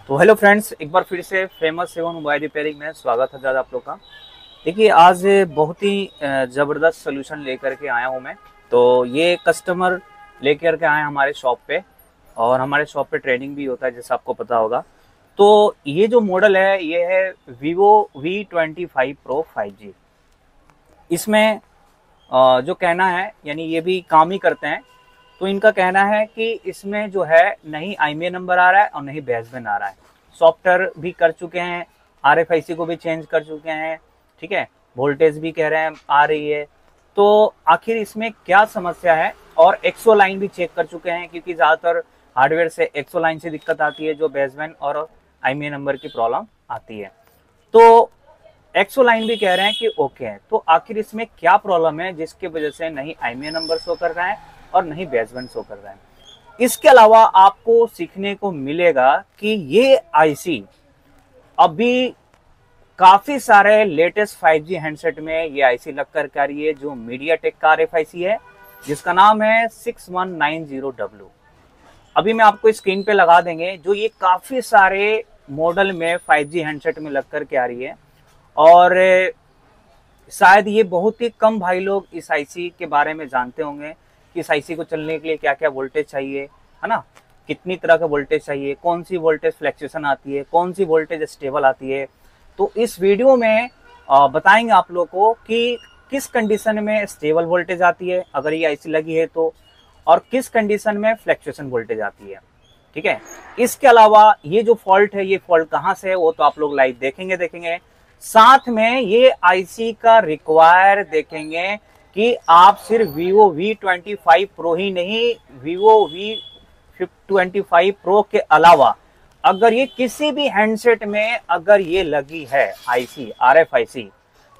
तो hello friends, एक बार फिर से फेमस सेवन मोबाइल रिपेयरिंग में स्वागत है ज़्यादा आप लोग का। देखिए, आज बहुत ही ज़बरदस्त सोल्यूशन लेकर के आया हूँ मैं। तो ये कस्टमर लेकर के आए हमारे शॉप पे, और हमारे शॉप पे ट्रेनिंग भी होता है जैसा आपको पता होगा। तो ये जो मॉडल है ये है Vivo V25 Pro 5G। इसमें जो कहना है, यानी ये भी काम ही करते हैं, तो इनका कहना है कि इसमें जो है नहीं IMEI नंबर आ रहा है और नहीं बेसबैंड आ रहा है। सॉफ्टवेयर भी कर चुके हैं, RFIC को भी चेंज कर चुके हैं, ठीक है, वोल्टेज भी कह रहे हैं आ रही है। तो आखिर इसमें क्या समस्या है, और एक्सो लाइन भी चेक कर चुके हैं, क्योंकि ज़्यादातर हार्डवेयर से एक्सो लाइन से दिक्कत आती है, जो बेसबैंड और IMEI नंबर की प्रॉब्लम आती है। तो एक्सो लाइन भी कह रहे हैं कि ओके है। तो आखिर इसमें क्या प्रॉब्लम है जिसकी वजह से नहीं IMEI नंबर शो कर रहा है और नहीं बेसबैंड शो कर रहा है। इसके अलावा आपको सीखने को मिलेगा कि ये आईसी अभी काफी सारे लेटेस्ट 5G हैंडसेट में ये आईसी लग कर आ रही है, जो मीडियाटेक का RFIC है, जिसका नाम है 6190W। अभी मैं आपको स्क्रीन पे लगा देंगे, जो ये काफी सारे मॉडल में 5G हैंडसेट में लग कर के आ रही है। और शायद ये बहुत ही कम भाई लोग इस आईसी के बारे में जानते होंगे कि इस आईसी को चलने के लिए क्या क्या वोल्टेज चाहिए, है ना, कितनी तरह का वोल्टेज चाहिए, कौन सी वोल्टेज फ्लैक्चुएशन आती है, कौन सी वोल्टेज स्टेबल आती है। तो इस वीडियो में बताएंगे आप लोग को कि किस कंडीशन में स्टेबल वोल्टेज आती है अगर ये आईसी लगी है तो, और किस कंडीशन में फ्लैक्चुएशन वोल्टेज आती है, ठीक है। इसके अलावा ये जो फॉल्ट है, ये फॉल्ट कहाँ से है वो तो आप लोग लाइव देखेंगे। साथ में ये आईसी का रिक्वायर देखेंगे कि आप सिर्फ Vivo V25 Pro ही नहीं, Vivo V25 Pro के अलावा अगर ये किसी भी हैंडसेट में अगर ये लगी है आईसी RFIC,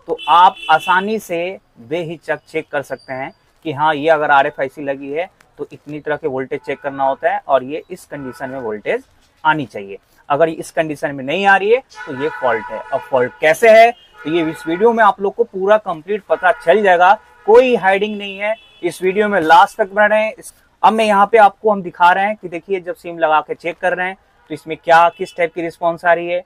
तो आप आसानी से बेहिचक चेक कर सकते हैं कि हाँ, ये अगर RFIC लगी है तो इतनी तरह के वोल्टेज चेक करना होता है और ये इस कंडीशन में वोल्टेज आनी चाहिए। अगर इस कंडीशन में नहीं आ रही है तो ये फॉल्ट है। अब फॉल्ट कैसे है तो ये इस वीडियो में आप लोग को पूरा कंप्लीट पता चल जाएगा, कोई हाइडिंग नहीं है। इस वीडियो में लास्ट तक बने रहें। अब मैं यहाँ पे आपको हम दिखा रहे हैं कि देखिए, जब सिम लगा के चेक कर रहे हैं तो इसमें क्या किस टाइप की रिस्पॉन्स आ रही है,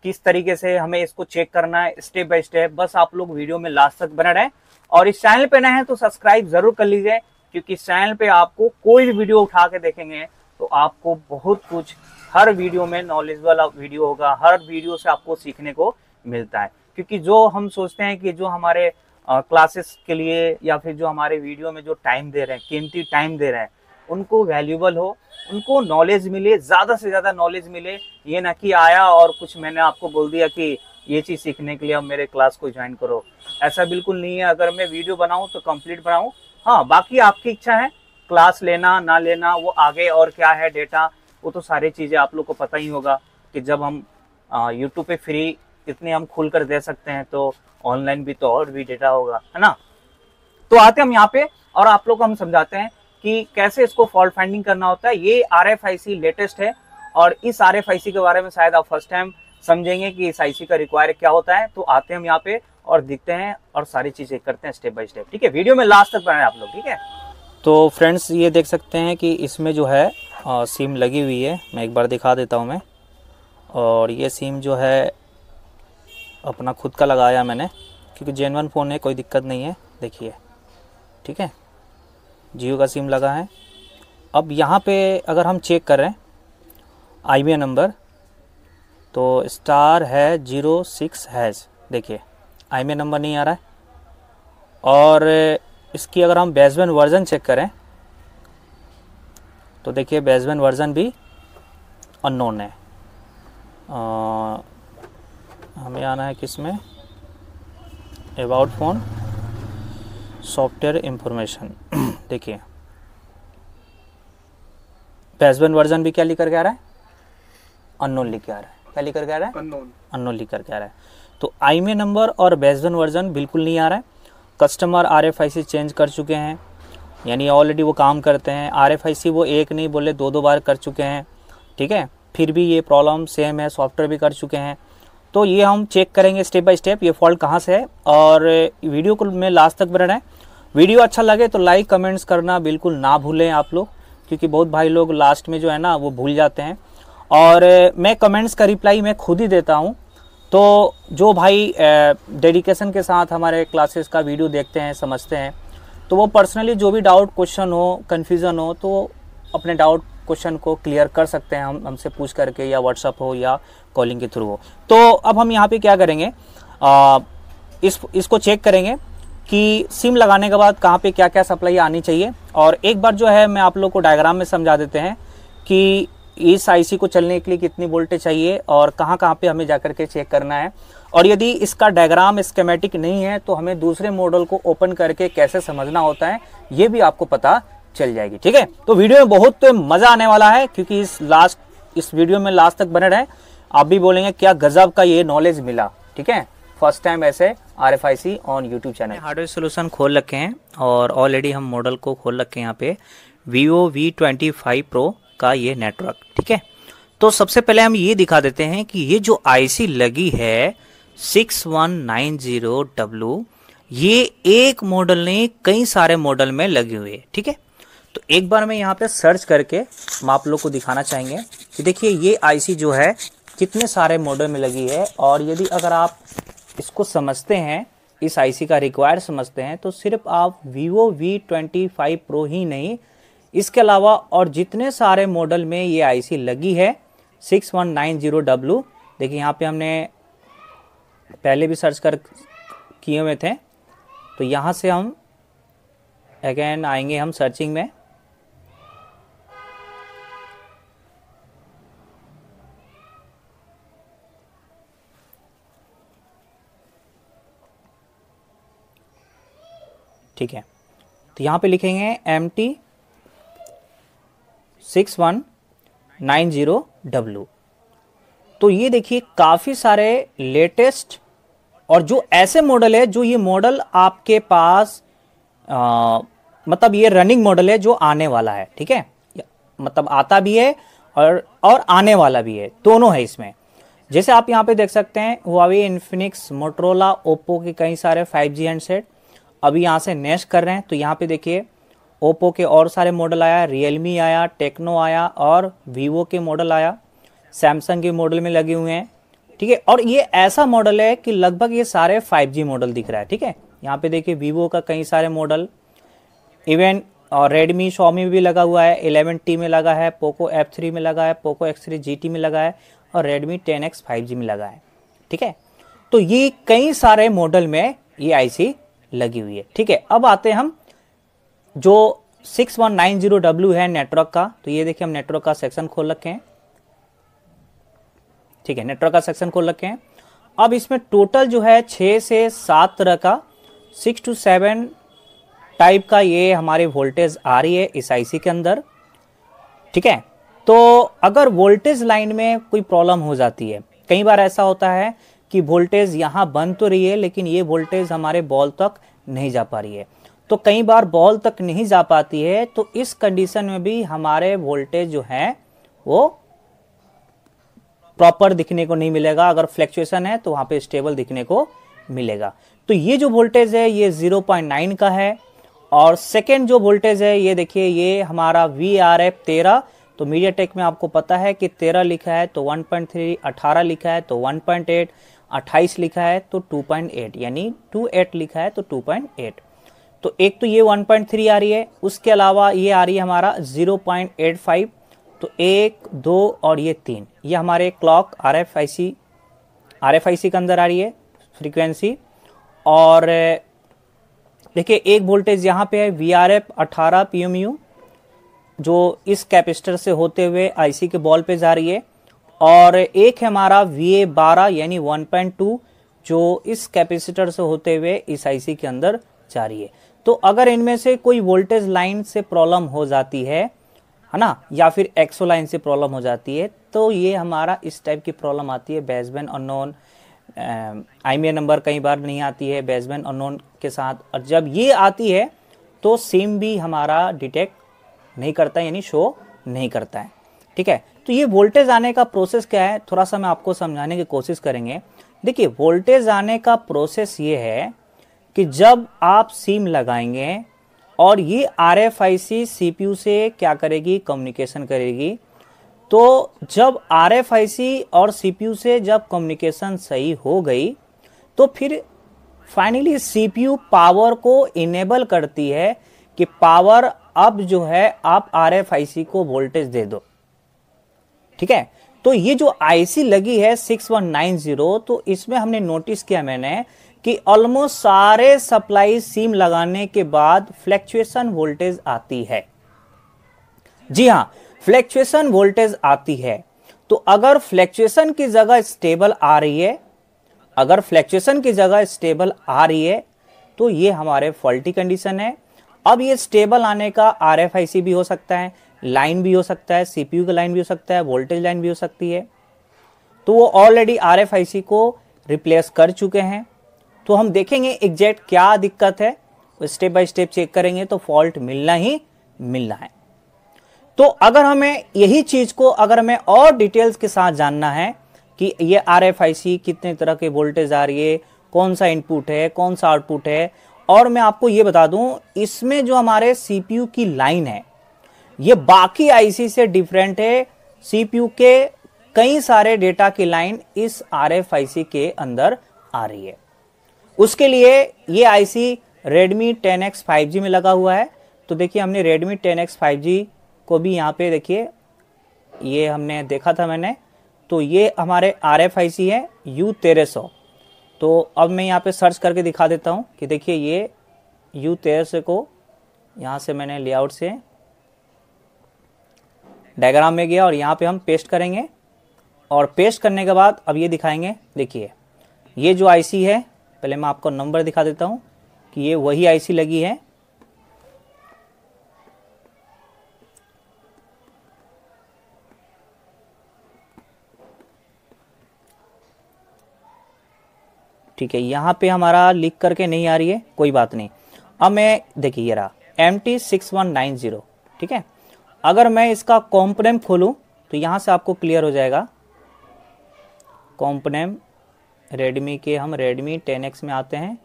किस तरीके से हमें इसको चेक करना है स्टेप बाय स्टेप। बस आप लोग वीडियो में लास्ट तक बने रहें, और इस चैनल पे नए हैं तो सब्सक्राइब जरूर कर लीजिए, क्योंकि इस चैनल पे आपको कोई भी वीडियो उठा के देखेंगे तो आपको बहुत कुछ, हर वीडियो में नॉलेज वाला वीडियो होगा, हर वीडियो से आपको सीखने को मिलता है। क्योंकि जो हम सोचते हैं कि जो हमारे क्लासेस के लिए या फिर जो हमारे वीडियो में जो टाइम दे रहे हैं, कीमती टाइम दे रहे हैं, उनको वैल्यूएबल हो, उनको नॉलेज मिले, ज़्यादा से ज़्यादा नॉलेज मिले। ये ना कि आया और कुछ मैंने आपको बोल दिया कि ये चीज़ सीखने के लिए अब मेरे क्लास को ज्वाइन करो, ऐसा बिल्कुल नहीं है। अगर मैं वीडियो बनाऊँ तो कंप्लीट बनाऊँ, हाँ, बाकी आपकी इच्छा है, क्लास लेना ना लेना वो आगे, और क्या है डेटा, वो तो सारी चीज़ें आप लोग को पता ही होगा कि जब हम यूट्यूब पे फ्री इतने हम खुल कर दे सकते हैं तो ऑनलाइन भी तो और भी डेटा होगा, है ना। तो आते हम यहाँ पे और आप लोग को हम समझाते हैं कि कैसे इसको फॉल्ट फाइंडिंग करना होता है। ये RFIC लेटेस्ट है, और इस RFIC के बारे में शायद आप फर्स्ट टाइम समझेंगे कि इस आईसी का रिक्वायर क्या होता है। तो आते हैं हम यहाँ पे और दिखते हैं और सारी चीजें करते हैं स्टेप बाय स्टेप, ठीक है। वीडियो में लास्ट तक बने आप लोग, ठीक है। तो फ्रेंड्स, ये देख सकते हैं कि इसमें जो है सिम लगी हुई है। मैं एक बार दिखा देता हूँ मैं। और ये सिम जो है अपना खुद का लगाया मैंने, क्योंकि जेन्युइन फ़ोन है, कोई दिक्कत नहीं है। देखिए, ठीक है, जियो का सिम लगा है। अब यहाँ पे अगर हम चेक कर रहे हैं IMEI नंबर, तो स्टार है 06#। देखिए, IMEI नंबर नहीं आ रहा है। और इसकी अगर हम बेसबैंड वर्जन चेक करें तो देखिए, बेसबैंड वर्जन भी अननोन है। हमें आना है किस में, अबाउट फ़ोन, सॉफ्टवेयर इंफॉर्मेशन। देखिए, बेसबैंड वर्जन भी क्या लिख कर आ रहा है, अननोन लिख के आ रहा है। क्या लिख कर आ रहा है, अननोन लिख कर आ रहा है। तो IMEI नंबर और बेसबैंड वर्जन बिल्कुल नहीं आ रहा है। कस्टमर RFIC चेंज कर चुके हैं, यानी ऑलरेडी वो काम करते हैं। RFIC वो एक नहीं बोले 2 बार कर चुके हैं, ठीक है, फिर भी ये प्रॉब्लम सेम है, सॉफ्टवेयर भी कर चुके हैं। तो ये हम चेक करेंगे स्टेप बाय स्टेप ये फॉल्ट कहाँ से है, और वीडियो को में लास्ट तक बना है। वीडियो अच्छा लगे तो लाइक कमेंट्स करना बिल्कुल ना भूलें आप लोग, क्योंकि बहुत भाई लोग लास्ट में जो है ना वो भूल जाते हैं। और मैं कमेंट्स का रिप्लाई मैं खुद ही देता हूँ। तो जो भाई डेडिकेशन के साथ हमारे क्लासेस का वीडियो देखते हैं, समझते हैं, तो वो पर्सनली जो भी डाउट क्वेश्चन हो, कन्फ्यूज़न हो, तो अपने डाउट क्वेश्चन को क्लियर कर सकते हैं हमसे पूछ करके, या व्हाट्सअप हो या कॉलिंग के थ्रू हो। तो अब हम यहाँ पे क्या करेंगे, इसको चेक करेंगे कि सिम लगाने के बाद कहाँ पे क्या क्या सप्लाई आनी चाहिए। और एक बार जो है मैं आप लोग को डायग्राम में समझा देते हैं कि इस आईसी को चलने के लिए कितनी वोल्टेज चाहिए और कहाँ कहाँ पे हमें जाकर के चेक करना है। और यदि इसका डायग्राम स्कीमेटिक नहीं है तो हमें दूसरे मॉडल को ओपन करके कैसे समझना होता है ये भी आपको पता चल जाएगी। ठीक है, तो वीडियो में बहुत मजा आने वाला है, क्योंकि इस वीडियो में लास्ट तक बने रहे। आप भी बोलेंगे क्या गजब का ये नॉलेज मिला। ठीक है, फर्स्ट टाइम ऐसे RFIC on YouTube channel. Hardware solution खोल रखे हैं और ऑलरेडी हम मॉडल को खोल रखे हैं यहाँ पे, Vivo V25 Pro का ये नेटवर्क। ठीक है, तो सबसे पहले हम ये दिखा देते हैं कि ये जो IC लगी है 6190W, ये एक मॉडल नहीं कई सारे मॉडल में लगी हुई है। ठीक है, तो एक बार मैं यहाँ पे सर्च करके हम आप लोग को दिखाना चाहेंगे कि देखिए ये IC जो है कितने सारे मॉडल में लगी है। और यदि अगर आप इसको समझते हैं, इस IC का रिक्वायर्ड समझते हैं, तो सिर्फ आप Vivo V25 Pro ही नहीं, इसके अलावा और जितने सारे मॉडल में ये IC लगी है 6190W, देखिए यहाँ पे हमने पहले भी सर्च कर किए हुए थे, तो यहाँ से हम अगेन आएंगे हम सर्चिंग में। ठीक है, तो यहाँ पे लिखेंगे MT 6190W। तो ये देखिए काफ़ी सारे लेटेस्ट और जो ऐसे मॉडल है जो ये मॉडल आपके पास मतलब ये रनिंग मॉडल है जो आने वाला है। ठीक है, मतलब आता भी है और आने वाला भी है, दोनों है इसमें। जैसे आप यहाँ पे देख सकते हैं Huawei, Infinix, Motorola, Oppo के कई सारे 5G हैंडसेट अभी यहाँ से नेक्स्ट कर रहे हैं। तो यहाँ पे देखिए ओप्पो के और सारे मॉडल आया, रियलमी आया, टेक्नो आया और वीवो के मॉडल आया, सैमसंग के मॉडल में लगे हुए हैं। ठीक है, और ये ऐसा मॉडल है कि लगभग ये सारे 5G मॉडल दिख रहा है। ठीक है, यहाँ पे देखिए वीवो का कई सारे मॉडल, इवन और रेडमी, शॉमी भी लगा हुआ है, 11T में लगा है, पोको F3 में लगा है, पोको X3 GT में लगा है और रेडमी 10X 5G में लगा है। ठीक है, तो ये कई सारे मॉडल में ये IC लगी हुई है। ठीक है, अब आते हैं हम जो 6190W है नेटवर्क का। तो ये देखिए हम नेटवर्क का सेक्शन खोल रखे हैं। ठीक है, नेटवर्क का सेक्शन खोल रखे हैं। अब इसमें टोटल जो है 6 से 7 तरह का 6 to 7 टाइप का ये हमारी वोल्टेज आ रही है इस IC के अंदर। ठीक है, तो अगर वोल्टेज लाइन में कोई प्रॉब्लम हो जाती है, कई बार ऐसा होता है कि वोल्टेज यहाँ बन तो रही है लेकिन ये वोल्टेज हमारे बॉल तक नहीं जा पा रही है। तो कई बार बॉल तक नहीं जा पाती है, तो इस कंडीशन में भी हमारे वोल्टेज जो है वो प्रॉपर दिखने को नहीं मिलेगा। अगर फ्लैक्चुएशन है तो वहां पे स्टेबल दिखने को मिलेगा। तो ये जो वोल्टेज है ये 0.9 का है। और सेकेंड जो वोल्टेज है ये देखिए ये हमारा VRF 13। तो मीडियाटेक में आपको पता है कि 13 लिखा है तो 1.3, 18 लिखा है तो 1.8, 28 लिखा है तो 2.8, यानी 28 लिखा है तो 2.8। तो एक तो ये 1.3 आ रही है, उसके अलावा ये आ रही है हमारा 0.85। तो 1, 2 और ये 3, ये हमारे क्लॉक RFIC के अंदर आ रही है फ्रीक्वेंसी। और देखिए एक वोल्टेज यहाँ पे है VRF 18 PMU जो इस कैपेसिटर से होते हुए IC के बॉल पे जा रही है। और एक है हमारा VA 12 यानी 1.2 जो इस कैपेसिटर से होते हुए इस IC के अंदर जा रही है। तो अगर इनमें से कोई वोल्टेज लाइन से प्रॉब्लम हो जाती है ना, या फिर एक्सो लाइन से प्रॉब्लम हो जाती है, तो ये हमारा इस टाइप की प्रॉब्लम आती है। बेसबैंड अननोन, IMEI नंबर कई बार नहीं आती है बेसबैंड अननोन के साथ। और जब ये आती है तो सिम भी हमारा डिटेक्ट नहीं करता है, यानी शो नहीं करता है। ठीक है, तो ये वोल्टेज आने का प्रोसेस क्या है, थोड़ा सा मैं आपको समझाने की कोशिश करेंगे। देखिए वोल्टेज आने का प्रोसेस ये है कि जब आप सिम लगाएंगे और ये RFIC CPU से क्या करेगी, कम्युनिकेशन करेगी। तो जब RFIC और CPU से जब कम्युनिकेशन सही हो गई तो फिर फाइनली CPU पावर को इनेबल करती है कि पावर अब जो है आप RFIC को वोल्टेज दे दो। ठीक है, तो ये जो IC लगी है 6190, तो इसमें हमने नोटिस किया मैंने कि ऑलमोस्ट सारे सप्लाई सिम लगाने के बाद फ्लैक्चुएशन वोल्टेज आती है। जी हां, फ्लैक्चुएशन वोल्टेज आती है। तो अगर फ्लैक्चुएशन की जगह स्टेबल आ रही है, अगर फ्लैक्चुएशन की जगह स्टेबल आ रही है तो ये हमारे फॉल्टी कंडीशन है। अब ये स्टेबल आने का RFIC भी हो सकता है, लाइन भी हो सकता है, CPU का लाइन भी हो सकता है, वोल्टेज लाइन भी हो सकती है। तो वो ऑलरेडी RFIC को रिप्लेस कर चुके हैं। तो हम देखेंगे एग्जैक्ट क्या दिक्कत है, स्टेप बाय स्टेप चेक करेंगे तो फॉल्ट मिलना ही मिलना है। तो अगर हमें यही चीज को अगर हमें और डिटेल्स के साथ जानना है कि ये RFIC कितने तरह के वोल्टेज आ रही है, कौन सा इनपुट है, कौन सा आउटपुट है, और मैं आपको ये बता दूं इसमें जो हमारे CPU की लाइन है ये बाकी IC से डिफरेंट है। CPU के कई सारे डेटा की लाइन इस RFIC के अंदर आ रही है। उसके लिए ये IC Redmi 10X 5G में लगा हुआ है। तो देखिए हमने Redmi 10X 5G को भी यहाँ पे देखिए ये हमने देखा था मैंने, तो ये हमारे RFIC है U1300। तो अब मैं यहाँ पे सर्च करके दिखा देता हूँ कि देखिए ये U1300 को यहाँ से मैंने लेआउट से डायग्राम में गया और यहाँ पे हम पेस्ट करेंगे, और पेस्ट करने के बाद अब ये दिखाएंगे। देखिए ये जो IC है, पहले मैं आपको नंबर दिखा देता हूँ कि ये वही IC लगी है। ठीक है, यहाँ पे हमारा लिख करके नहीं आ रही है, कोई बात नहीं। अब मैं देखिए ये रहा MT6190। ठीक है, अगर मैं इसका कॉम्पोनेंट खोलूं तो यहाँ से आपको क्लियर हो जाएगा। कॉम्पोनेंट रेडमी के, हम Redmi 10X में आते हैं,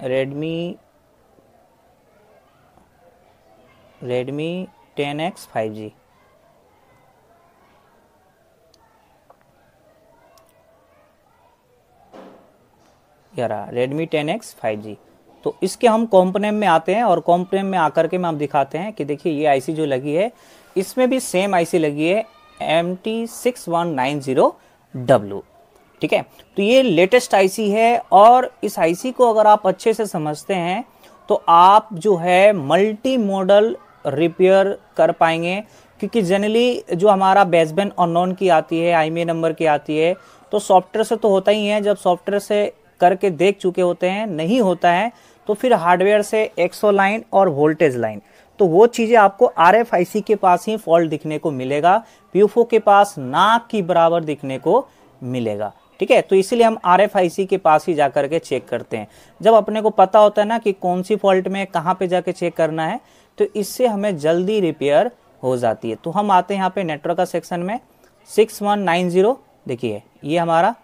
Redmi 10X 5G। यार Redmi 10X 5G। तो इसके हम कॉम्पोनेंट में आते हैं और कॉम्पोनेंट में आकर के हम आप दिखाते हैं कि देखिए ये IC जो लगी है इसमें भी सेम IC लगी है MT6190W। ठीक है, तो ये लेटेस्ट IC है और इस IC को अगर आप अच्छे से समझते हैं तो आप जो है मल्टी मॉडल रिपेयर कर पाएंगे। क्योंकि जनरली जो हमारा बेसबैंड अननोन की आती है, IMEI नंबर की आती है, तो सॉफ्टवेयर से तो होता ही है। जब सॉफ्टवेयर से करके देख चुके होते हैं, नहीं होता है तो फिर हार्डवेयर से एक्सो लाइन और वोल्टेज लाइन, तो वो चीजें आपको RFIC के पास ही फॉल्ट दिखने को मिलेगा, PUFO के पास नाक की बराबर दिखने को मिलेगा। ठीक है, तो इसीलिए हम RFIC के पास ही जाकर के चेक करते हैं। जब अपने को पता होता है ना कि कौन सी फॉल्ट में कहाँ पे जाके चेक करना है, तो इससे हमें जल्दी रिपेयर हो जाती है। तो हम आते हैं यहाँ पे नेटवर्क का सेक्शन में 6190। देखिए ये हमारा,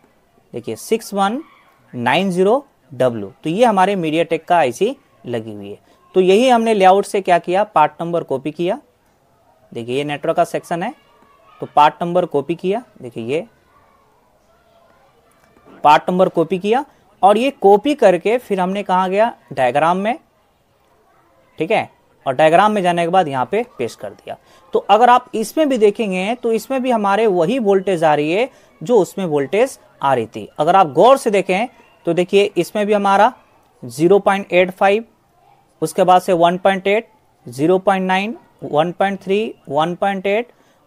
देखिए 6190W, तो ये हमारे मीडियाटेक का IC लगी हुई है। तो यही हमने लेआउट से क्या किया, पार्ट नंबर कॉपी किया। देखिए ये नेटवर्क का सेक्शन है, तो पार्ट नंबर कॉपी किया। देखिए ये पार्ट नंबर कॉपी किया और ये कॉपी करके फिर हमने कहा गया डायग्राम में। ठीक है, और डायग्राम में जाने के बाद यहाँ पे पेस्ट कर दिया। तो अगर आप इसमें भी देखेंगे तो इसमें भी हमारे वही वोल्टेज आ रही है जो उसमें वोल्टेज आ रही थी। अगर आप गौर से देखें तो देखिए इसमें भी हमारा 0.85, उसके बाद से 1.8, 0.9, 1.3, 1.8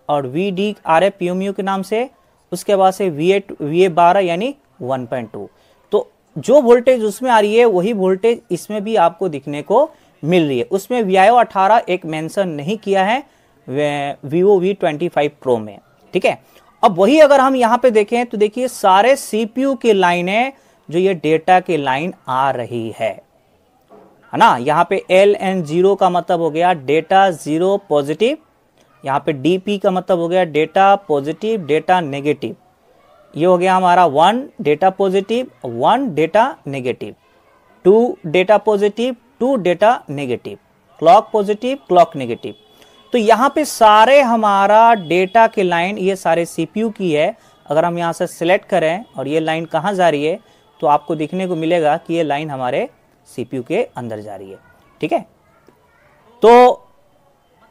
और VDRF PMU के नाम से, उसके बाद से VA12 यानी 1.2। तो जो वोल्टेज उसमें आ रही है वही वोल्टेज इसमें भी आपको दिखने को मिल रही है। उसमें VIO18 एक मेंशन नहीं किया है Vivo V25 Pro में। ठीक है, अब वही अगर हम यहाँ पे देखें तो देखिए सारे CPU की लाइन है जो ये डेटा की लाइन आ रही है ना। यहाँ पे LN0 का मतलब हो गया डेटा जीरो पॉजिटिव, यहाँ पे DP का मतलब हो गया डेटा पॉजिटिव डेटा नेगेटिव। ये हो गया हमारा 1 data positive 1 data negative, 2 data positive 2 data negative, clock positive clock negative. तो यहाँ पे सारे हमारा डेटा के लाइन ये सारे CPU की है। अगर हम यहाँ से सिलेक्ट करें और ये लाइन कहाँ जा रही है तो आपको दिखने को मिलेगा कि ये लाइन हमारे CPU के अंदर जा रही है। ठीक है, तो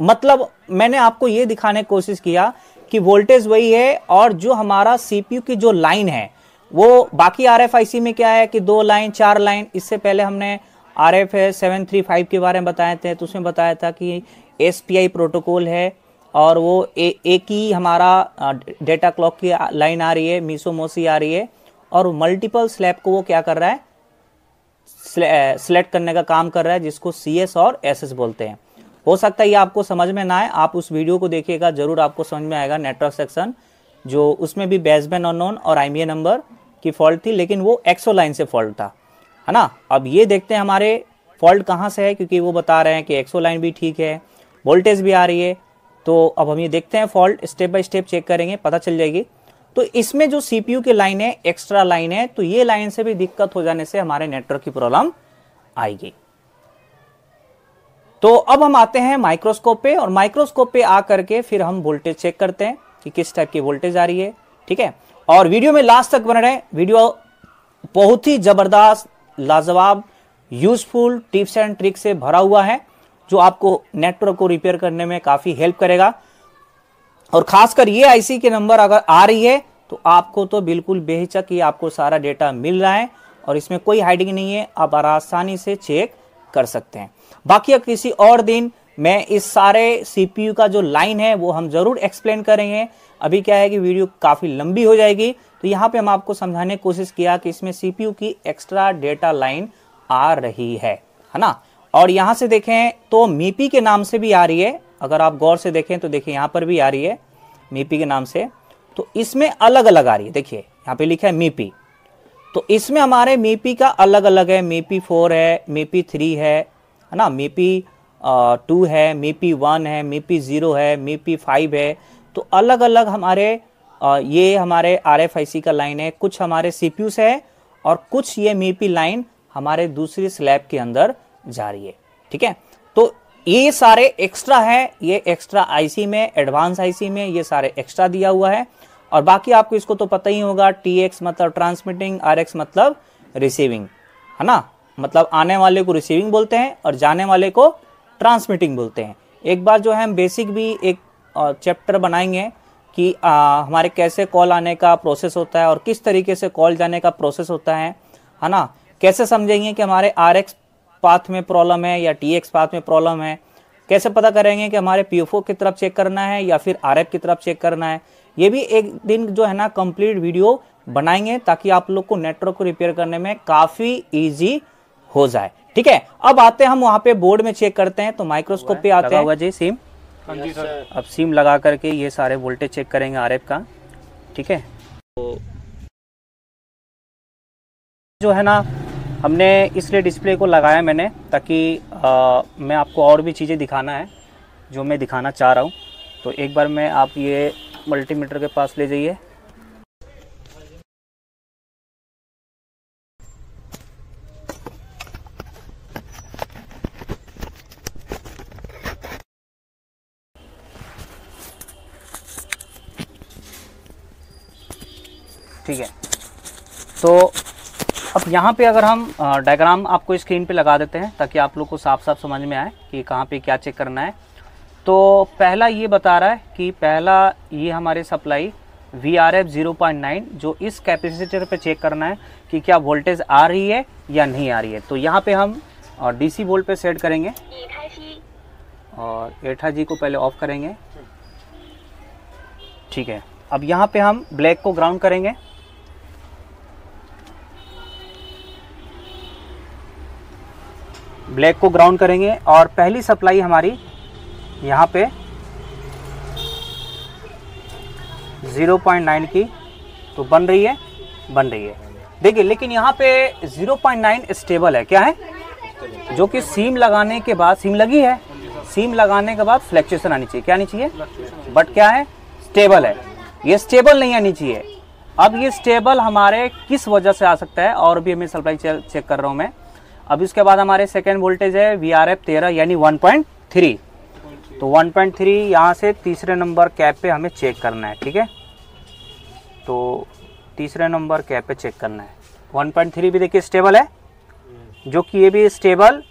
मतलब मैंने आपको ये दिखाने की कोशिश किया कि वोल्टेज वही है और जो हमारा CPU की जो लाइन है वो बाकी RFIC में क्या है कि 2 लाइन 4 लाइन। इससे पहले हमने RF735 के बारे में बताए थे, तो उसमें बताया था कि SPI प्रोटोकॉल है और वो एक ही हमारा डेटा क्लॉक की लाइन आ रही है, मीसो-मोसी आ रही है और मल्टीपल स्लैब को वो क्या कर रहा है, सिलेक्ट करने का काम कर रहा है, जिसको CS और SS बोलते हैं। हो सकता है ये आपको समझ में ना आए, आप उस वीडियो को देखिएगा, जरूर आपको समझ में आएगा। नेटवर्क सेक्शन जो उसमें भी बेसबैंड अननोन और IMEI नंबर की फॉल्ट थी, लेकिन वो एक्सो लाइन से फॉल्ट था, है ना। अब ये देखते हैं हमारे फॉल्ट कहाँ से है, क्योंकि वो बता रहे हैं कि एक्सो लाइन भी ठीक है, वोल्टेज भी आ रही है। तो अब हम ये देखते हैं fault, step by step check करेंगे, पता चल जाएगी। तो इसमें जो CPU की लाइन है एक्स्ट्रा लाइन है, तो ये लाइन से भी दिक्कत हो जाने से हमारे नेटवर्क की प्रॉब्लम आएगी। तो अब हम आते हैं माइक्रोस्कोप पे और माइक्रोस्कोप पे आकर के फिर हम वोल्टेज चेक करते हैं कि किस टाइप की वोल्टेज आ रही है। ठीक है, और वीडियो में लास्ट तक बने रहें, वीडियो बहुत ही जबरदस्त, लाजवाब, यूजफुल टिप्स एंड ट्रिक से भरा हुआ है, जो आपको नेटवर्क को रिपेयर करने में काफी हेल्प करेगा। और खासकर ये IC के नंबर अगर आ रही है तो आपको तो बिल्कुल बेहिचक ही आपको सारा डेटा मिल रहा है और इसमें कोई हाइडिंग नहीं है, आप आसानी से चेक कर सकते हैं। बाकी किसी और दिन मैं इस सारे CPU का जो लाइन है वो हम जरूर एक्सप्लेन करेंगे। अभी क्या है कि वीडियो काफी लंबी हो जाएगी, तो यहाँ पे हम आपको समझाने की कोशिश किया कि इसमें CPU की एक्स्ट्रा डेटा लाइन आ रही है ना। और यहाँ से देखें तो MIPI के नाम से भी आ रही है, अगर आप गौर से देखें तो देखिए यहाँ पर भी आ रही है MIPI के नाम से। तो इसमें अलग अलग आ रही है, देखिए यहाँ पे लिखा है MIPI, तो इसमें हमारे MIPI का अलग अलग है, MIPI 4 है, MIPI 3 है ना, MIPI 2 है, MIPI 1 है, MIPI 0 है, MIPI 5 है। तो अलग अलग हमारे ये हमारे RFIC का लाइन है, कुछ हमारे CPU से है और कुछ ये MIPI लाइन हमारे दूसरी स्लैब के अंदर जा रही है। ठीक है, तो ये सारे एक्स्ट्रा है, ये एक्स्ट्रा IC में, एडवांस IC में ये सारे एक्स्ट्रा दिया हुआ है। और बाकी आपको इसको तो पता ही होगा, TX मतलब ट्रांसमिटिंग, RX मतलब रिसीविंग, है ना। मतलब आने वाले को रिसीविंग बोलते हैं और जाने वाले को ट्रांसमिटिंग बोलते हैं। एक बार जो है हम बेसिक भी एक चैप्टर बनाएंगे कि हमारे कैसे कॉल आने का प्रोसेस होता है और किस तरीके से कॉल जाने का प्रोसेस होता है ना। कैसे समझेंगे कि हमारे RX पाथ में प्रॉब्लम है या TX पाथ में प्रॉब्लम है, कैसे पता करेंगे कि हमारे PFO की तरफ चेक करना है या फिर RF की तरफ चेक करना है। ये भी एक दिन जो है ना कंप्लीट वीडियो बनाएंगे, ताकि आप लोग को नेटवर्क को रिपेयर करने में काफी इजी हो जाए। ठीक है, अब आते हैं हम वहां पे बोर्ड में चेक करते हैं। तो माइक्रोस्कोप पे आते हैं जी, सिम। हाँ जी सर। अब सिम लगा करके ये सारे वोल्टेज चेक करेंगे RF का। ठीक है, तो जो है ना हमने इसलिए डिस्प्ले को लगाया मैंने, ताकि मैं आपको और भी चीज़ें दिखाना है जो मैं दिखाना चाह रहा हूँ। तो एक बार मैं आप ये मल्टीमीटर के पास ले जाइए। ठीक है, तो अब यहाँ पे अगर हम डायग्राम आपको स्क्रीन पे लगा देते हैं ताकि आप लोग को साफ साफ समझ में आए कि कहाँ पे क्या चेक करना है। तो पहला ये बता रहा है कि पहला ये हमारे सप्लाई VRF 0.9 जो इस कैपेसिटर पे चेक करना है कि क्या वोल्टेज आ रही है या नहीं आ रही है। तो यहाँ पे हम DC वोल्ट पे सेट करेंगे और 8G को पहले ऑफ करेंगे। ठीक है, अब यहाँ पे हम ब्लैक को ग्राउंड करेंगे। ब्लैक को ग्राउंड करेंगे और पहली सप्लाई हमारी यहाँ पे 0.9 की तो बन रही है देखिए। लेकिन यहाँ पे 0.9 स्टेबल है, क्या है, जो कि सीम लगाने के बाद, सीम लगी है, सीम लगाने के बाद फ्लैक्चुएशन आनी चाहिए, क्या आनी चाहिए, बट क्या है, स्टेबल है। ये स्टेबल नहीं आनी चाहिए। अब ये स्टेबल हमारे किस वजह से आ सकता है, और भी मैं सप्लाई चेक कर रहा हूँ मैं। अब इसके बाद हमारे सेकेंड वोल्टेज है VRF 13 यानी 1.3। तो 1.3 यहाँ से तीसरे नंबर कैप पे हमें चेक करना है, ठीक है। तो तीसरे नंबर कैप पे चेक करना है। 1.3 भी देखिए स्टेबल है, जो कि ये भी स्टेबल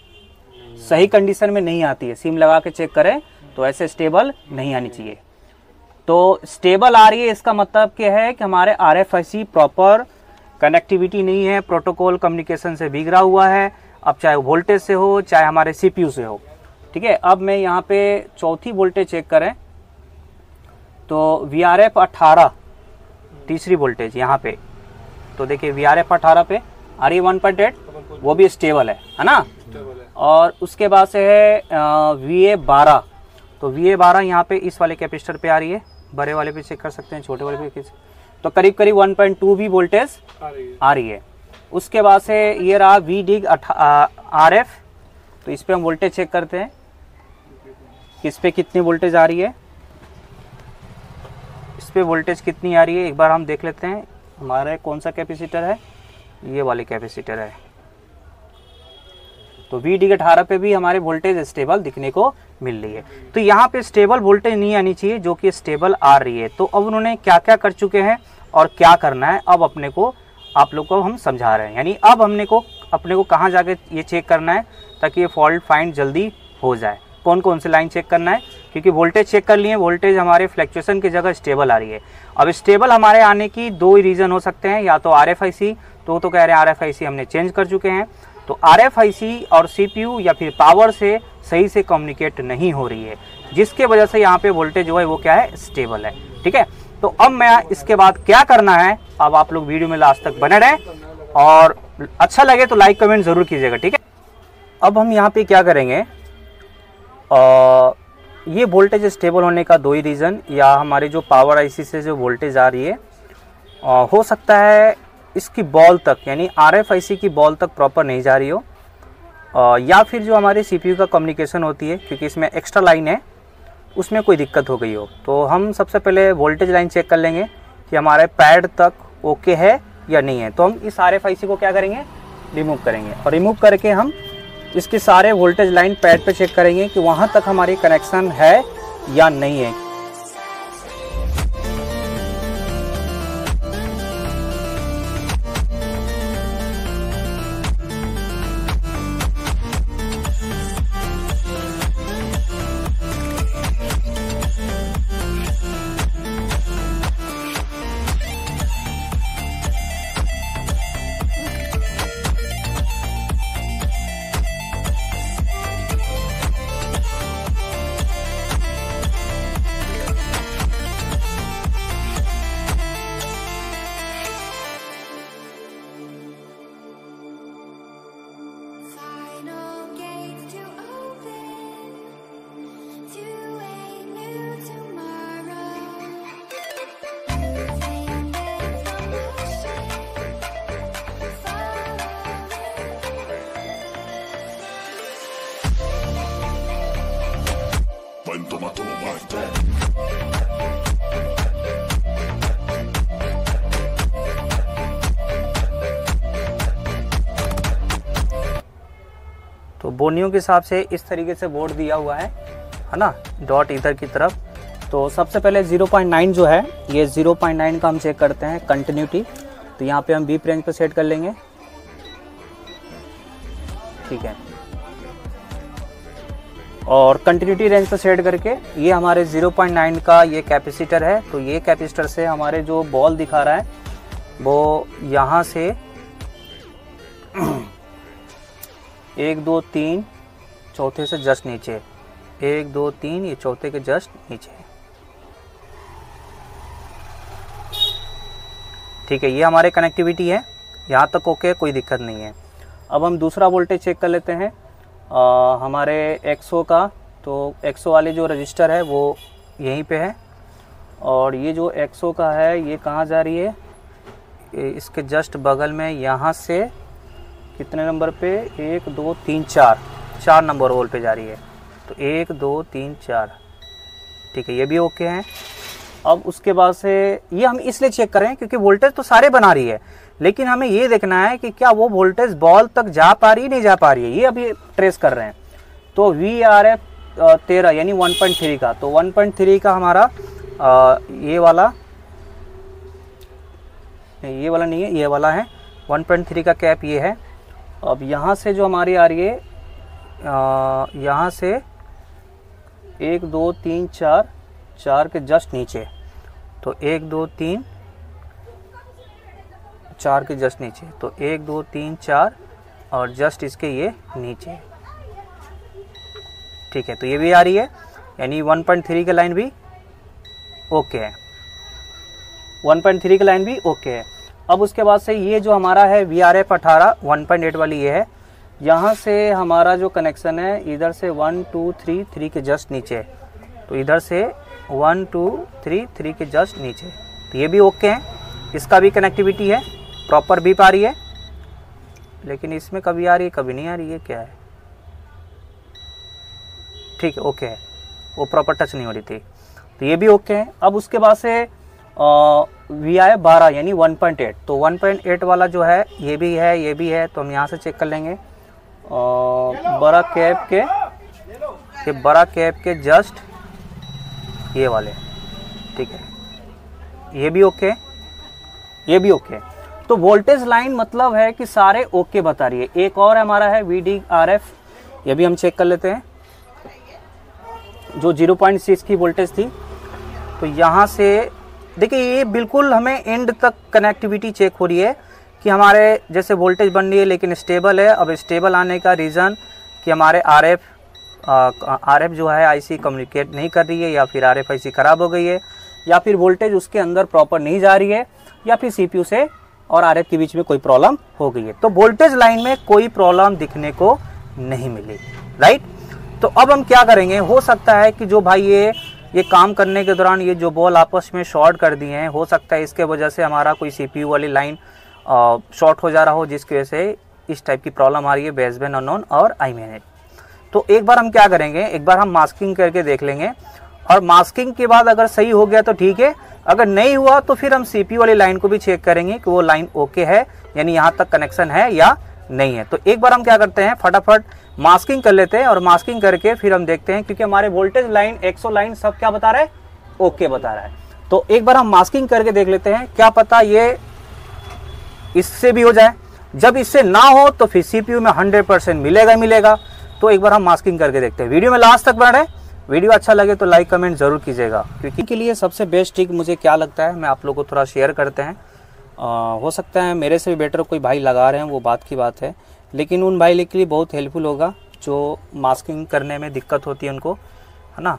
सही कंडीशन में नहीं आती है। सिम लगा के चेक करें तो ऐसे स्टेबल नहीं आनी चाहिए। तो स्टेबल आ रही है, इसका मतलब क्या है कि हमारे RFIC प्रॉपर कनेक्टिविटी नहीं है, प्रोटोकॉल कम्युनिकेशन से बिगड़ा हुआ है। अब चाहे वोल्टेज से हो चाहे हमारे CPU से हो, ठीक है। अब मैं यहाँ पे चौथी वोल्टेज चेक करें तो VRF 18 तीसरी वोल्टेज यहाँ पे, तो देखिए VRF 18 पे आ रही है 1.8, वो भी स्टेबल है ना। और उसके बाद से है VA 12, तो VA 12 यहाँ पे इस वाले कैपेसिटर पे आ रही है। बड़े वाले पे चेक कर सकते हैं, छोटे वाले पे, तो करीब करीब 1.2 भी वोल्टेज आ रही है। उसके बाद से ये रहा VDIG RF, तो इस पे हम वोल्टेज चेक करते हैं कि इस पे कितनी वोल्टेज आ रही है, इस पे वोल्टेज कितनी आ रही है एक बार हम देख लेते हैं। हमारा कौन सा कैपेसिटर है, ये वाले कैपेसिटर है। तो VDIG 18 पे भी हमारे वोल्टेज स्टेबल दिखने को मिल रही है। तो यहाँ पे स्टेबल वोल्टेज नहीं आनी चाहिए, जो कि स्टेबल आ रही है। तो अब उन्होंने क्या क्या कर चुके हैं और क्या करना है, अब अपने को आप लोग को हम समझा रहे हैं। यानी अब अपने को कहाँ जाके ये चेक करना है ताकि ये फॉल्ट फाइंड जल्दी हो जाए। कौन कौन से लाइन चेक करना है, क्योंकि वोल्टेज चेक कर लिए, वोल्टेज हमारे फ्लक्चुएशन की जगह स्टेबल आ रही है। अब स्टेबल हमारे आने की दो ही रीज़न हो सकते हैं, या तो RFIC, तो कह रहे हैं RFIC हमने चेंज कर चुके हैं, तो RFIC और CPU या फिर पावर से सही से कम्युनिकेट नहीं हो रही है, जिसके वजह से यहाँ पे वोल्टेज जो है वो क्या है, स्टेबल है, ठीक है। तो अब मैं इसके बाद क्या करना है, अब आप लोग वीडियो में लास्ट तक बने रहें और अच्छा लगे तो लाइक कमेंट जरूर कीजिएगा, ठीक है। अब हम यहाँ पे क्या करेंगे, ये वोल्टेज स्टेबल होने का दो ही रीज़न, या हमारे जो पावर IC से जो वोल्टेज आ रही है हो सकता है इसकी बॉल तक, यानी RFIC की बॉल तक प्रॉपर नहीं जा रही हो, या फिर जो हमारे CPU का कम्युनिकेशन होती है, क्योंकि इसमें एक्स्ट्रा लाइन है, उसमें कोई दिक्कत हो गई हो। तो हम सबसे पहले वोल्टेज लाइन चेक कर लेंगे कि हमारे पैड तक ओके है या नहीं है। तो हम इस RFIC को क्या करेंगे, रिमूव करेंगे, और रिमूव करके हम इसके सारे वोल्टेज लाइन पैड पे चेक करेंगे कि वहाँ तक हमारी कनेक्शन है या नहीं है। तो बोनियों के हिसाब से इस तरीके से बोर्ड दिया हुआ है ना, डॉट इधर की तरफ। तो सबसे पहले 0.9 जो है, ये 0.9 का हम चेक करते हैं कंटिन्यूटी। तो यहाँ पे हम बीप रेंज पे सेट कर लेंगे, ठीक है। और कंटिन्यूटी रेंज पे सेट करके ये हमारे 0.9 का ये कैपेसिटर है। तो ये कैपेसिटर से हमारे जो बॉल दिखा रहा है वो यहाँ से 1 2 3 चौथे से जस्ट नीचे, 1 2 3 ये चौथे के जस्ट नीचे, ठीक है। ये हमारे कनेक्टिविटी है, यहाँ तक ओके, कोई दिक्कत नहीं है। अब हम दूसरा वोल्टेज चेक कर लेते हैं हमारे 100 का। तो 100 वाले जो रजिस्टर है वो यहीं पे है, और ये जो 100 का है ये कहाँ जा रही है, इसके जस्ट बगल में, यहाँ से कितने नंबर पे, 1 2 3 4 नंबर होल पे जा रही है। तो 1 2 3 4, ठीक है, ये भी ओके हैं। अब उसके बाद से ये हम इसलिए चेक कर रहे हैं क्योंकि वोल्टेज तो सारे बना रही है, लेकिन हमें ये देखना है कि क्या वो वोल्टेज बॉल तक जा पा रही है, नहीं जा पा रही है, ये अभी ट्रेस कर रहे हैं। तो VRF 13 यानी 1.3 का। तो 1.3 का हमारा ये वाला नहीं है, ये वाला है 1.3 का कैप ये है। अब यहाँ से जो हमारी आ रही है यहाँ से 1 2 3 4 के जस्ट नीचे, तो 1 2 3 4 के जस्ट नीचे, तो 1 2 3 4 और जस्ट इसके ये नीचे, ठीक है। तो ये भी आ रही है, यानी 1.3 की लाइन भी ओके है, 1.3 की लाइन भी ओके है। अब उसके बाद से ये जो हमारा है VRF 18 1.8 वाली ये है, यहाँ से हमारा जो कनेक्शन है इधर से 1 2 3 3 के जस्ट नीचे, तो इधर से 1 2 3 3 के जस्ट नीचे, तो ये भी ओके है। इसका भी कनेक्टिविटी है, प्रॉपर बीप आ रही है, लेकिन इसमें कभी आ रही है कभी नहीं आ रही है, क्या है, ठीक है ओके है, वो प्रॉपर टच नहीं हो रही थी, तो ये भी ओके है। अब उसके बाद से VI 12 यानी 1.8, तो 1.8 वाला जो है ये भी है, ये भी है, तो हम यहाँ से चेक कर लेंगे। बड़ा कैप के जस्ट ये वाले, ठीक है, ये भी ओके, ये भी ओके। तो वोल्टेज लाइन मतलब है कि सारे ओके बता रही है। एक और हमारा है VDRF, ये भी हम चेक कर लेते हैं, जो 0.6 की वोल्टेज थी। तो यहाँ से देखिए ये बिल्कुल हमें एंड तक कनेक्टिविटी चेक हो रही है कि हमारे जैसे वोल्टेज बन रही है लेकिन स्टेबल है। अब स्टेबल आने का रीज़न कि हमारे RF जो है IC कम्युनिकेट नहीं कर रही है, या फिर RF IC ख़राब हो गई है, या फिर वोल्टेज उसके अंदर प्रॉपर नहीं जा रही है, या फिर CPU से और RF के बीच में कोई प्रॉब्लम हो गई है। तो वोल्टेज लाइन में कोई प्रॉब्लम दिखने को नहीं मिली, राइट। तो अब हम क्या करेंगे, हो सकता है कि जो भाई ये काम करने के दौरान ये जो बॉल आपस में शॉर्ट कर दिए हैं, हो सकता है इसके वजह से हमारा कोई CPU वाली लाइन शॉर्ट हो जा रहा हो, जिसकी वजह से इस टाइप की प्रॉब्लम आ रही है बेसबैंड अननोन और I-मैनेज। तो एक बार हम क्या करेंगे, एक बार हम मास्किंग करके देख लेंगे, और मास्किंग के बाद अगर सही हो गया तो ठीक है, अगर नहीं हुआ तो फिर हम CPU वाली लाइन को भी चेक करेंगे कि वो लाइन ओके है, यानी यहाँ तक कनेक्शन है या नहीं है। तो एक बार हम क्या करते हैं, फटाफट मास्किंग कर लेते हैं, और मास्किंग करके फिर हम देखते हैं, क्योंकि हमारे वोल्टेज लाइन एक्सो लाइन सब क्या बता रहा है, ओके बता रहा है। तो एक बार हम मास्किंग करके देख लेते हैं, क्या पता ये इससे भी हो जाए। जब इससे ना हो तो फिर CPU में 100% मिलेगा। तो एक बार हम मास्किंग करके देखते हैं। वीडियो में लास्ट तक बने, वीडियो अच्छा लगे तो लाइक कमेंट जरूर कीजिएगा, क्योंकि के लिए सबसे बेस्ट ट्रिक मुझे क्या लगता है मैं आप लोगों को थोड़ा शेयर करते हैं। हो सकता है मेरे से भी बेटर कोई भाई लगा रहे हैं, वो बात की बात है, लेकिन उन भाई के लिए बहुत हेल्पफुल होगा जो मास्किंग करने में दिक्कत होती है उनको, है ना।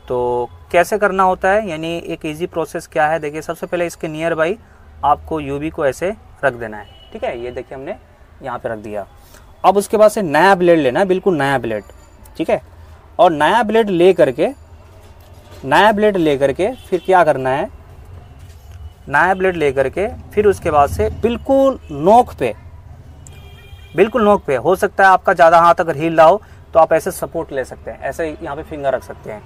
तो कैसे करना होता है, यानी एक इजी प्रोसेस क्या है, देखिए सबसे पहले इसके नियर बाई आपको UV को ऐसे रख देना है, ठीक है। ये देखिए हमने यहाँ पे रख दिया। अब उसके बाद से नया ब्लेड लेना है, बिल्कुल नया ब्लेड, ठीक है। और नया ब्लेड ले करके फिर क्या करना है, नया ब्लेड ले करके फिर उसके बाद से बिल्कुल नोक पे, हो सकता है आपका ज़्यादा हाथ अगर हिल रहा हो तो आप ऐसे सपोर्ट ले सकते हैं, ऐसे यहाँ पे फिंगर रख सकते हैं,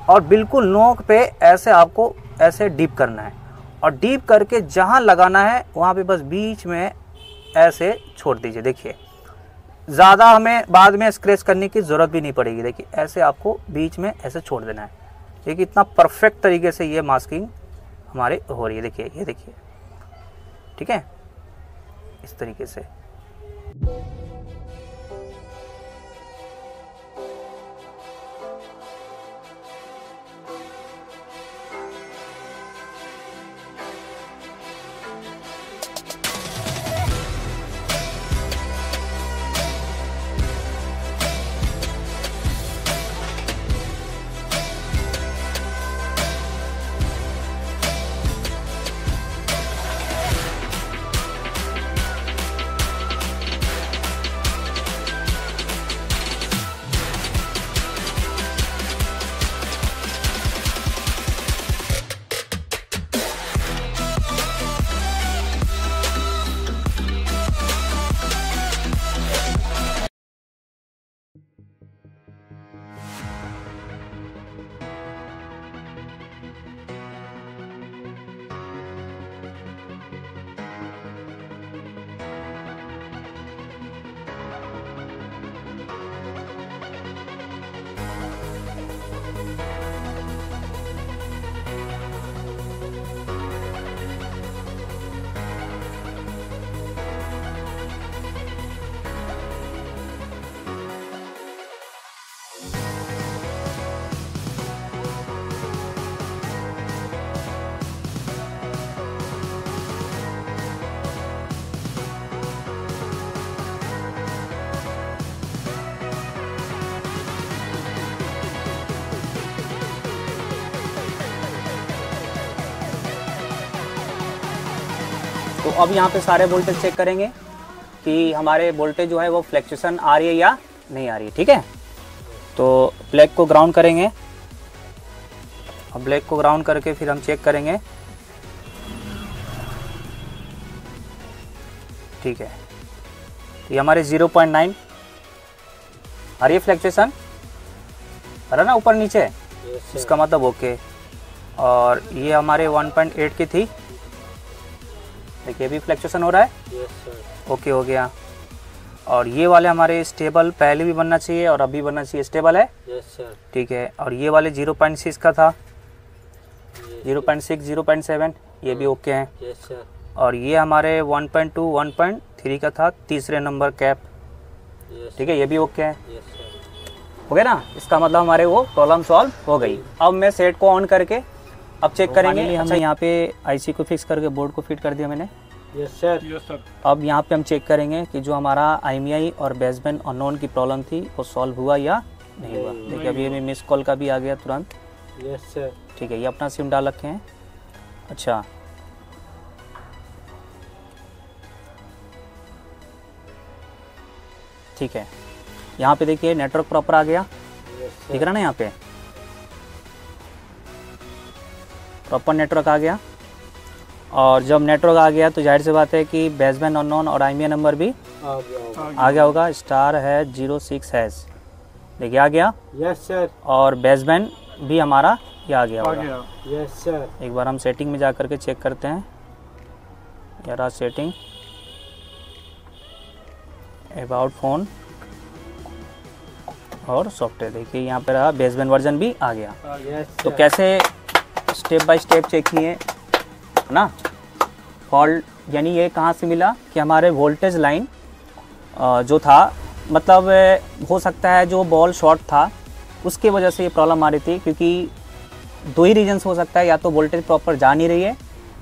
और बिल्कुल नोक पे ऐसे आपको ऐसे डीप करना है, और डीप करके जहाँ लगाना है वहाँ पे बस बीच में ऐसे छोड़ दीजिए। देखिए ज़्यादा हमें बाद में स्क्रैच करने की ज़रूरत भी नहीं पड़ेगी। देखिए ऐसे आपको बीच में ऐसे छोड़ देना है। देखिए इतना परफेक्ट तरीके से ये मास्किंग हमारे हो रही है। देखिए ये देखिए, ठीक है, इस तरीके से। तो अब यहाँ पे सारे वोल्टेज चेक करेंगे कि हमारे वोल्टेज जो है वो फ्लक्चुएशन आ रही है या नहीं आ रही है। ठीक है, तो ब्लैक को ग्राउंड करेंगे। अब ब्लैक को ग्राउंड करके फिर हम चेक करेंगे। ठीक है, ये हमारे 0.9 आ रही है फ्लक्चुएशन, आ रहा ना ऊपर नीचे, इसका मतलब ओके। और ये हमारे 1.8 की थी, देखिए भी फ्लक्चुएशन हो रहा है, ओके हो गया। और ये वाले हमारे स्टेबल पहले भी बनना चाहिए और अभी बनना चाहिए, स्टेबल है। ठीक है, और ये वाले 0.6 का था, 0.6 0.7 ये भी ओके हैं। और ये हमारे 1.2 1.3 का था, तीसरे नंबर कैप। ठीक है, ये भी ओके है, हो गया ना। इसका मतलब हमारे वो प्रॉब्लम सॉल्व हो गई। अब मैं सेट को ऑन करके अब चेक करेंगे। हमने यहाँ पे आईसी को फिक्स करके बोर्ड को फिट कर दिया मैंने। Yes sir. अब यहाँ पे हम चेक करेंगे कि जो हमारा IMEI और बेसबैंड अननोन की प्रॉब्लम थी वो सॉल्व हुआ या नहीं हुआ। देखिए अभी हमें मिस कॉल का भी आ गया तुरंत। Yes sir. ठीक है, ये अपना सिम डाल रखे हैं। अच्छा, ठीक है, यहाँ पे देखिए नेटवर्क प्रॉपर आ गया, दिख रहा ना, यहाँ पे प्रॉपर नेटवर्क आ गया। और जब नेटवर्क आ गया तो जाहिर सी बात है कि बेसबैंड अननोन और IMEI नंबर भी आ गया होगा। स्टार है 06 हैश, देखिए आ गया। Yes sir. और बेसबैंड भी हमारा ये आ गया होगा। Yes sir. एक बार हम सेटिंग में जा करके चेक करते हैं। यार सेटिंग, अबाउट फ़ोन और सॉफ्टवेयर, देखिए यहाँ पे रहा बेसबैंड वर्जन भी आ गया। तो कैसे स्टेप बाय स्टेप चेक किए ना। फॉल्ट यानी ये कहाँ से मिला कि हमारे वोल्टेज लाइन जो था, मतलब हो सकता है जो बॉल शॉर्ट था उसके वजह से ये प्रॉब्लम आ रही थी, क्योंकि दो ही रीजन्स हो सकता है, या तो वोल्टेज प्रॉपर जा नहीं रही है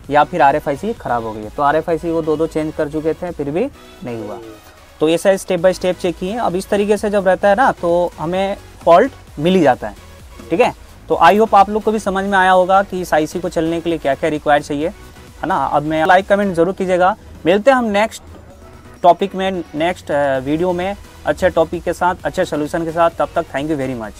या फिर RFIC ख़राब हो गई है। तो RFIC वो दो चेंज कर चुके थे फिर भी नहीं हुआ। तो ये सारे स्टेप बाय स्टेप चेक किए। अब इस तरीके से जब रहता है ना तो हमें फॉल्ट मिल ही जाता है। ठीक है, तो आई होप आप लोग को भी समझ में आया होगा कि इस IC को चलने के लिए क्या क्या रिक्वायर्ड चाहिए, है ना। अब मैं लाइक कमेंट ज़रूर कीजिएगा। मिलते हैं हम नेक्स्ट टॉपिक में, नेक्स्ट वीडियो में अच्छे टॉपिक के साथ, अच्छे सोल्यूशन के साथ। तब तक थैंक यू वेरी मच।